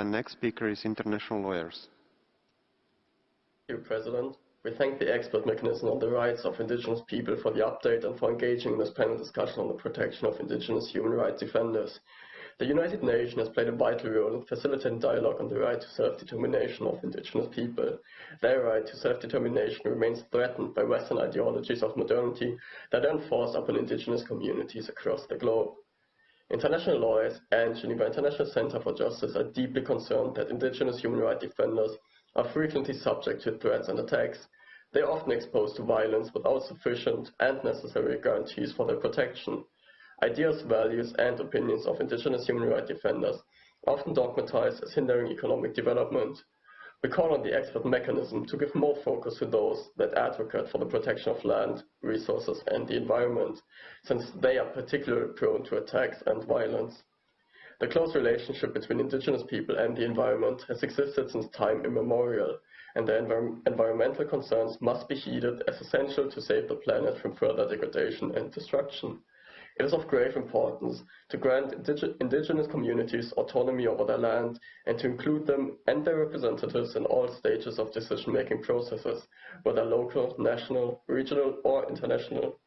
next speaker is international lawyers. Thank you, President. We thank the expert mechanism on the rights of indigenous people for the update and for engaging in this panel discussion on the protection of indigenous human rights defenders. The United Nations has played a vital role in facilitating dialogue on the right to self-determination of indigenous people. Their right to self-determination remains threatened by Western ideologies of modernity that are enforced upon indigenous communities across the globe. International lawyers and Geneva International Center for Justice are deeply concerned that indigenous human rights defenders are frequently subject to threats and attacks. They are often exposed to violence without sufficient and necessary guarantees for their protection. Ideas, values, and opinions of indigenous human rights defenders are often dogmatized as hindering economic development. We call on the expert mechanism to give more focus to those that advocate for the protection of land, resources, and the environment, since they are particularly prone to attacks and violence. The close relationship between indigenous people and the environment has existed since time immemorial, and their environmental concerns must be heeded as essential to save the planet from further degradation and destruction. It is of great importance to grant indigenous communities autonomy over their land and to include them and their representatives in all stages of decision-making processes, whether local, national, regional, or international.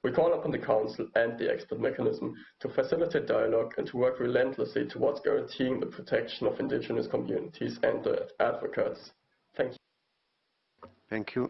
We call upon the Council and the expert mechanism to facilitate dialogue and to work relentlessly towards guaranteeing the protection of indigenous communities and their advocates. Thank you. Thank you.